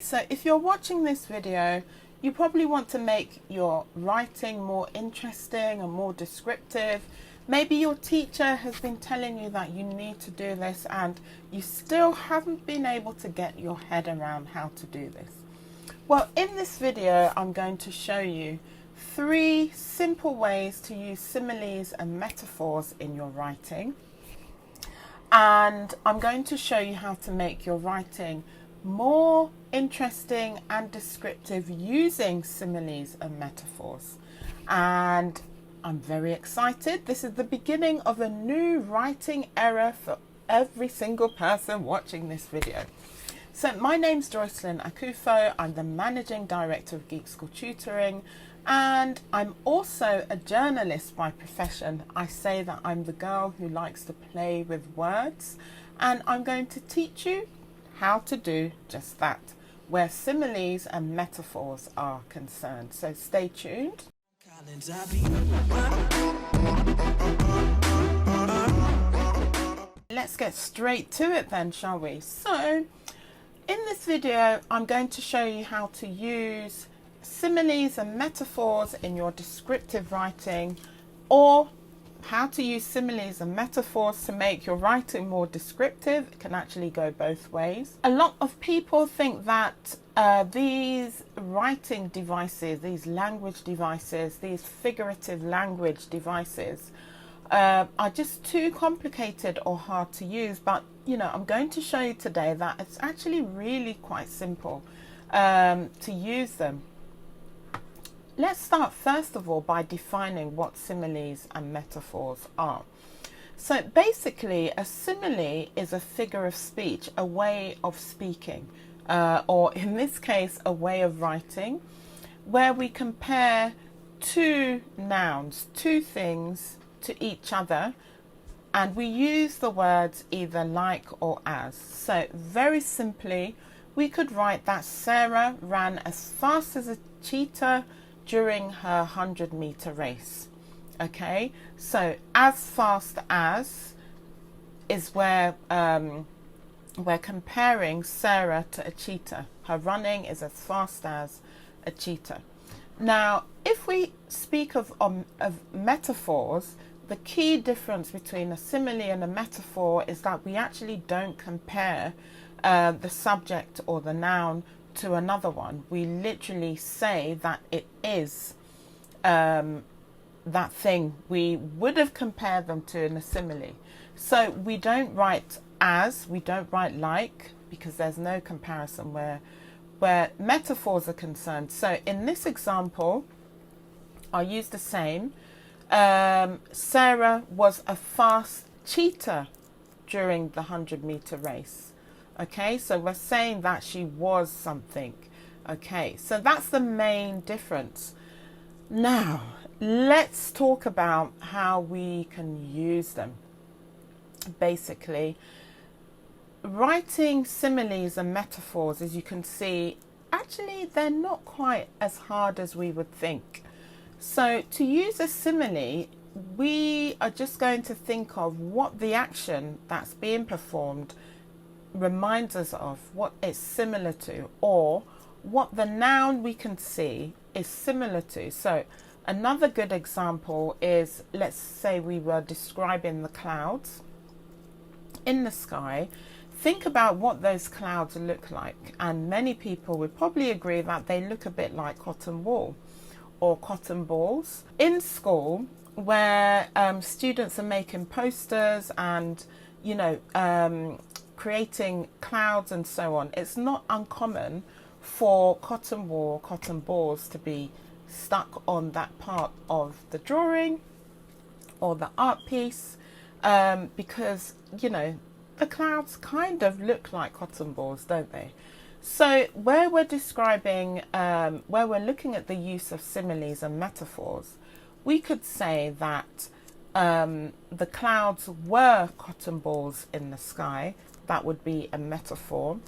So if you're watching this video, you probably want to make your writing more interesting and more descriptive. Maybe your teacher has been telling you that you need to do this and you still haven't been able to get your head around how to do this. Well, in this video, I'm going to show you 3 simple ways to use similes and metaphors in your writing. And I'm going to show you how to make your writing more interesting and descriptive using similes and metaphors. And I'm very excited. This is the beginning of a new writing era for every single person watching this video. So my name's Joycelyn Akufo. I'm the Managing Director of Geek School Tutoring, and I'm also a journalist by profession. I say that I'm the girl who likes to play with words, and I'm going to teach you how to do just that, where similes and metaphors are concerned. So stay tuned. Let's get straight to it then, shall we? So in this video, I'm going to show you how to use similes and metaphors in your descriptive writing, or how to use similes and metaphors to make your writing more descriptive. It can actually go both ways. A lot of people think that these writing devices, these language devices, these figurative language devices are just too complicated or hard to use, but I'm going to show you today that it's actually really quite simple to use them. Let's start first of all by defining what similes and metaphors are. So basically, a simile is a figure of speech, a way of speaking, or in this case, a way of writing, where we compare two nouns, two things, to each other, and we use the words either like or as. So very simply, we could write that Sarah ran as fast as a cheetah during her 100-meter race. Okay, so as fast as is where we're comparing Sarah to a cheetah. Her running is as fast as a cheetah. Now, if we speak of metaphors, the key difference between a simile and a metaphor is that we actually don't compare the subject or the noun to another one. We literally say that it is that thing we would have compared them to in a simile. So we don't write as, we don't write like, because there's no comparison where metaphors are concerned. So in this example, I'll use the same. Sarah was a fast cheetah during the 100-meter race. Okay, so we're saying that she was something. Okay, so that's the main difference. Now, let's talk about how we can use them. Basically, writing similes and metaphors, as you can see, actually they're not quite as hard as we would think. So to use a simile, we are just going to think of what the action that's being performed reminds us of, what it's similar to, or what the noun we can see is similar to. So another good example is, let's say we were describing the clouds in the sky. Think about what those clouds look like, and many people would probably agree that they look a bit like cotton wool or cotton balls. In school, where students are making posters and creating clouds and so on, it's not uncommon for cotton wool, cotton balls to be stuck on that part of the drawing or the art piece, because the clouds kind of look like cotton balls, don't they? So where we're describing, where we're looking at the use of similes and metaphors, we could say that the clouds were cotton balls in the sky. That would be a metaphor.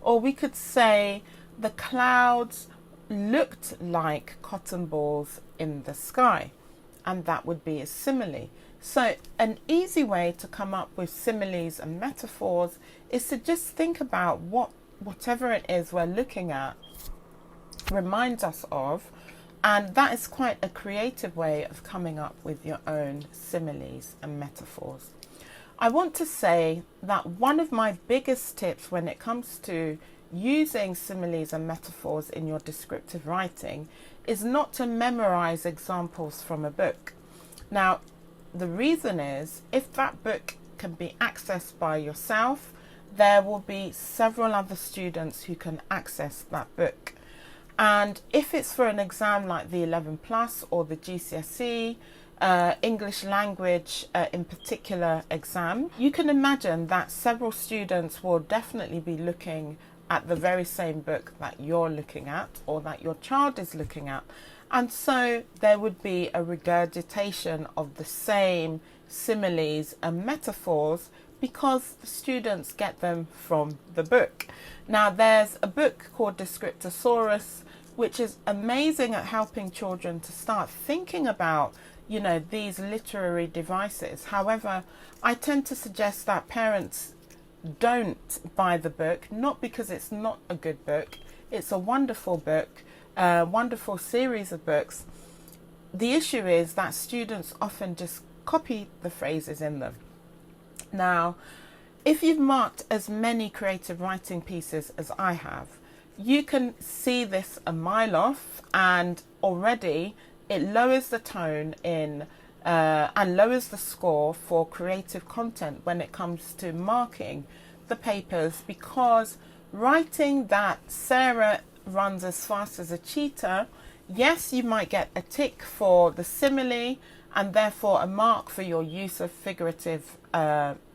Or we could say the clouds looked like cotton balls in the sky, and that would be a simile. So an easy way to come up with similes and metaphors is to just think about what whatever it is we're looking at reminds us of. And that is quite a creative way of coming up with your own similes and metaphors. I want to say that one of my biggest tips when it comes to using similes and metaphors in your descriptive writing is not to memorize examples from a book. Now, the reason is, if that book can be accessed by yourself, there will be several other students who can access that book. And if it's for an exam like the 11 plus or the GCSE, English language in particular exam, you can imagine that several students will definitely be looking at the very same book that you're looking at or that your child is looking at. And so there would be a regurgitation of the same similes and metaphors because the students get them from the book. Now, there's a book called Descriptive, which is amazing at helping children to start thinking about, you know, these literary devices. However, I tend to suggest that parents don't buy the book, not because it's not a good book. It's a wonderful book, a wonderful series of books. The issue is that students often just copy the phrases in them. Now, if you've marked as many creative writing pieces as I have, you can see this a mile off, and already it lowers the tone in and lowers the score for creative content when it comes to marking the papers, because writing that Sarah runs as fast as a cheetah, yes, you might get a tick for the simile and therefore a mark for your use of figurative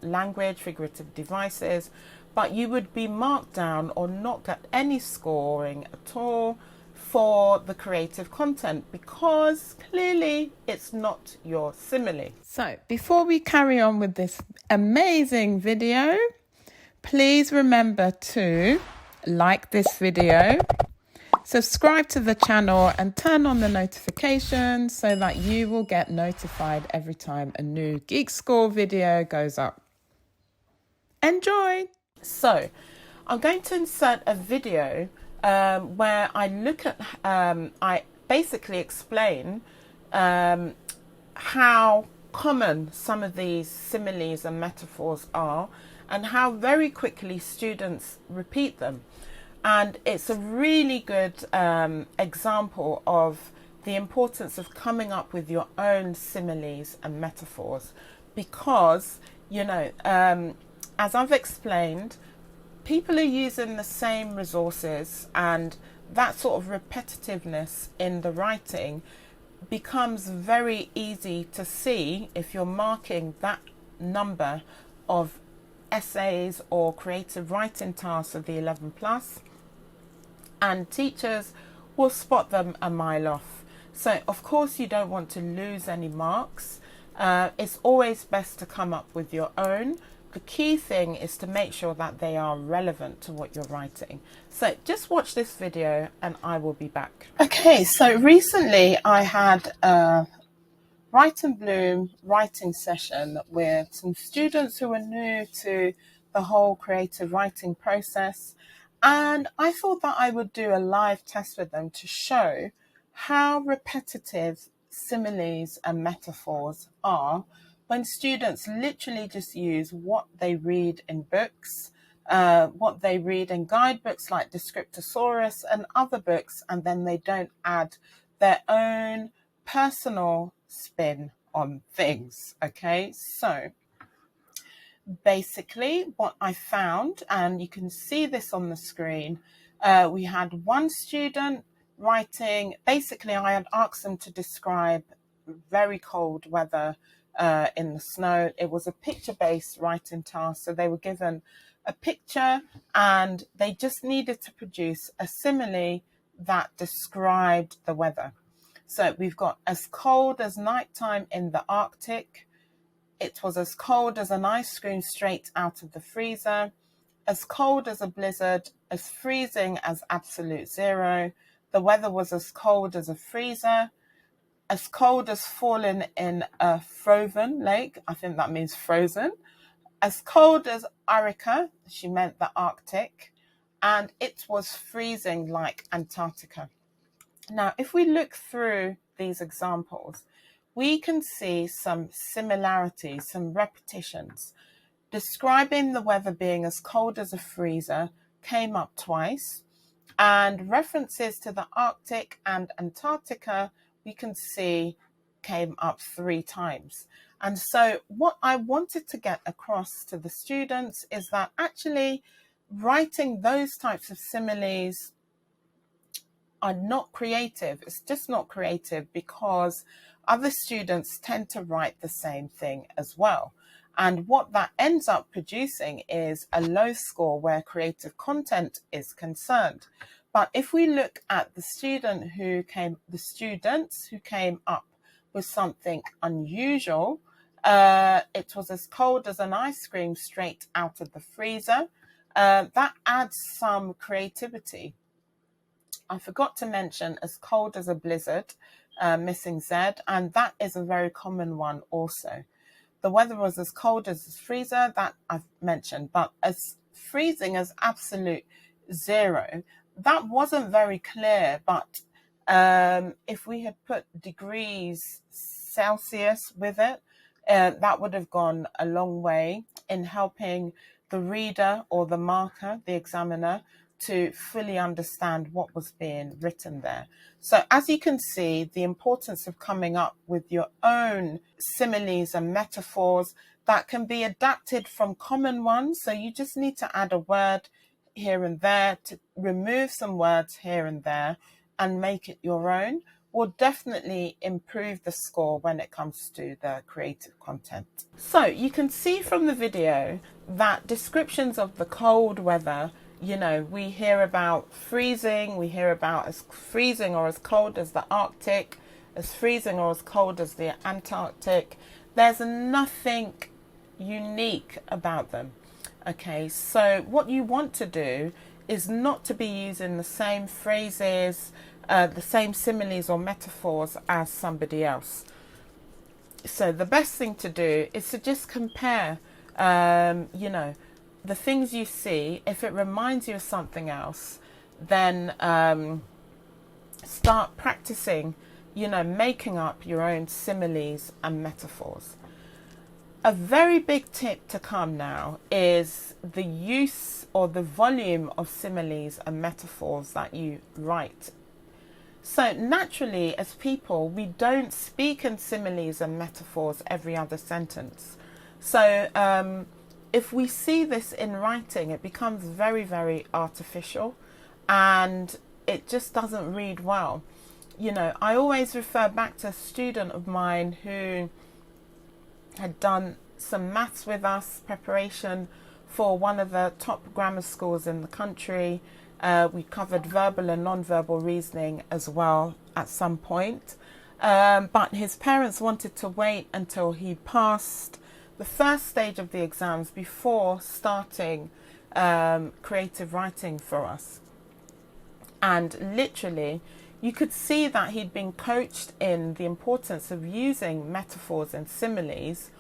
language, figurative devices, but you would be marked down or not get any scoring at all for the creative content because clearly it's not your simile. So before we carry on with this amazing video, please remember to like this video, subscribe to the channel and turn on the notifications so that you will get notified every time a new Geek School video goes up. Enjoy! So I'm going to insert a video where I look at, I basically explain how common some of these similes and metaphors are and how very quickly students repeat them. And it's a really good example of the importance of coming up with your own similes and metaphors because, you know, as I've explained, people are using the same resources, and that sort of repetitiveness in the writing becomes very easy to see if you're marking that number of essays or creative writing tasks of the 11 plus, and teachers will spot them a mile off. So of course you don't want to lose any marks. It's always best to come up with your own. The key thing is to make sure that they are relevant to what you're writing. So just watch this video and I will be back. Okay, so recently I had a Write and Bloom writing session with some students who are new to the whole creative writing process, and I thought that I would do a live test with them to show how repetitive similes and metaphors are when students literally just use what they read in books, what they read in guidebooks like Descriptive and other books, and then they don't add their own personal spin on things. Okay, so basically what I found, and you can see this on the screen, we had one student writing, basically I had asked them to describe very cold weather in the snow. It was a picture-based writing task, so they were given a picture and they just needed to produce a simile that described the weather. So we've got as cold as nighttime in the Arctic. It was as cold as an ice cream straight out of the freezer, as cold as a blizzard, as freezing as absolute zero. The weather was as cold as a freezer, as cold as falling in a frozen lake. I think that means frozen. As cold as Arica, she meant the Arctic, and it was freezing like Antarctica. Now, if we look through these examples, we can see some similarities, some repetitions. Describing the weather being as cold as a freezer came up twice, and references to the Arctic and Antarctica we can see came up 3 times. And so what I wanted to get across to the students is that actually writing those types of similes are not creative. It's just not creative, because other students tend to write the same thing as well. And what that ends up producing is a low score where creative content is concerned. But if we look at the students who came up with something unusual, it was as cold as an ice cream straight out of the freezer. That adds some creativity. I forgot to mention as cold as a blizzard, missing Z, and that is a very common one also. The weather was as cold as a freezer, that I've mentioned, but as freezing as absolute 0, that wasn't very clear. But if we had put degrees Celsius with it, that would have gone a long way in helping the reader or the marker, the examiner, to fully understand what was being written there. So as you can see, the importance of coming up with your own similes and metaphors that can be adapted from common ones. So you just need to add a word here and there, to remove some words here and there and make it your own, will definitely improve the score when it comes to the creative content. So you can see from the video that descriptions of the cold weather, you know, we hear about freezing, we hear about as freezing or as cold as the Arctic, as freezing or as cold as the Antarctic. There's nothing unique about them. Okay, so what you want to do is not to be using the same phrases, the same similes or metaphors as somebody else. So the best thing to do is to just compare, you know, the things you see. If it reminds you of something else, then start practicing, you know, making up your own similes and metaphors. A very big tip to come now is the use or the volume of similes and metaphors that you write. So naturally, as people, we don't speak in similes and metaphors every other sentence. So if we see this in writing, it becomes very, very artificial and it just doesn't read well. You know, I always refer back to a student of mine who had done some maths with us, preparation for one of the top grammar schools in the country. We covered verbal and non-verbal reasoning as well at some point. But his parents wanted to wait until he passed the first stage of the exams before starting creative writing for us. And literally, you could see that he'd been coached in the importance of using metaphors and similes,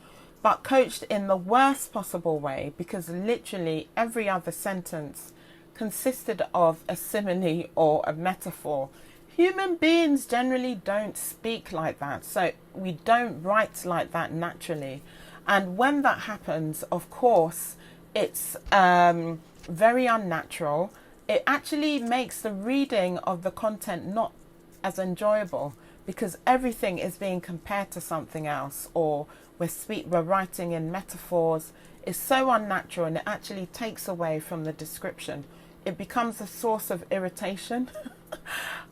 but coached in the worst possible way, because literally every other sentence consisted of a simile or a metaphor. Human beings generally don't speak like that, so we don't write like that naturally. And when that happens, of course, it's very unnatural. It actually makes the reading of the content not as enjoyable, because everything is being compared to something else, or we're writing in metaphors. It's so unnatural, and it actually takes away from the description. It becomes a source of irritation.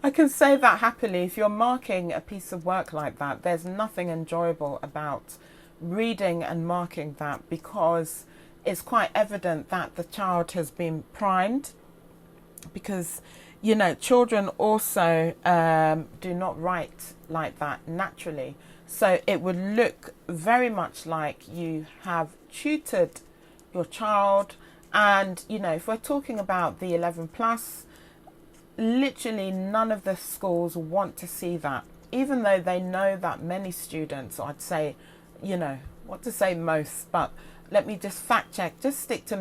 I can say that happily. If you're marking a piece of work like that, there's nothing enjoyable about reading and marking that, because it's quite evident that the child has been primed, because, you know, children also do not write like that naturally. So it would look very much like you have tutored your child. And, you know, if we're talking about the 11 plus, literally none of the schools want to see that, even though they know that many students, or I'd say, you know, what to say most, but let me just fact check, just stick to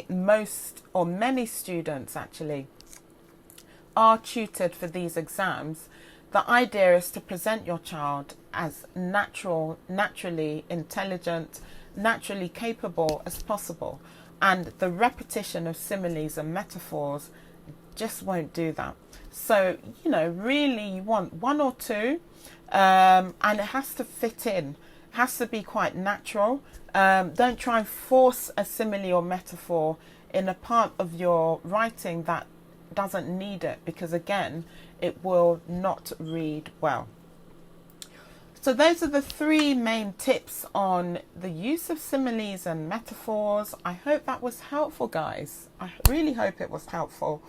most or many students actually are tutored for these exams. The idea is to present your child as naturally intelligent, naturally capable as possible. And the repetition of similes and metaphors just won't do that. So, you know, really you want one or two, and it has to fit in. It has to be quite natural. Don't try and force a simile or metaphor in a part of your writing that doesn't need it, because again, it will not read well. So those are the three main tips on the use of similes and metaphors. I hope that was helpful, guys. I really hope it was helpful.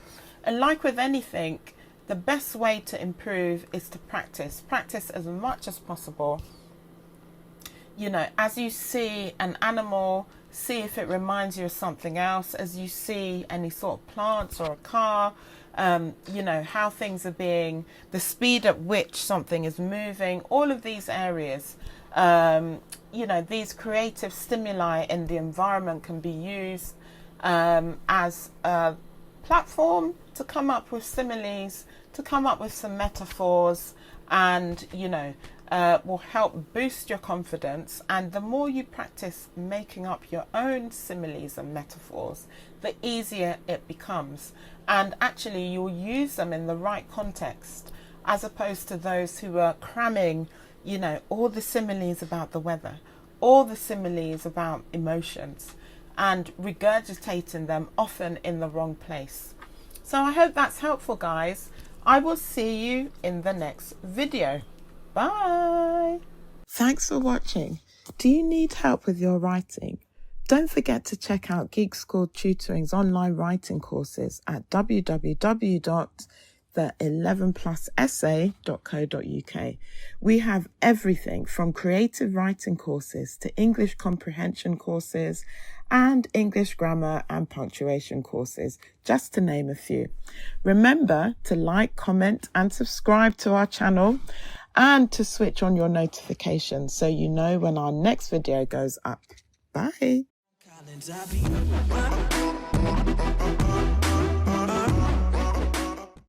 And like with anything, the best way to improve is to practice. Practice as much as possible. You know, as you see an animal, see if it reminds you of something else. As you see any sort of plants or a car, you know, how things are being, the speed at which something is moving, all of these areas, you know, these creative stimuli in the environment can be used as a platform to come up with similes, to come up with some metaphors, and, you know, will help boost your confidence. And the more you practice making up your own similes and metaphors, the easier it becomes. And actually you'll use them in the right context, as opposed to those who are cramming, you know, all the similes about the weather, all the similes about emotions, and regurgitating them often in the wrong place. So I hope that's helpful, guys. I will see you in the next video. Bye. Thanks for watching. Do you need help with your writing? Don't forget to check out Geek School Tutoring's online writing courses at www.the11plusessay.co.uk. We have everything from creative writing courses to English comprehension courses and English grammar and punctuation courses, just to name a few. Remember to like, comment and subscribe to our channel, and to switch on your notifications so you know when our next video goes up. Bye.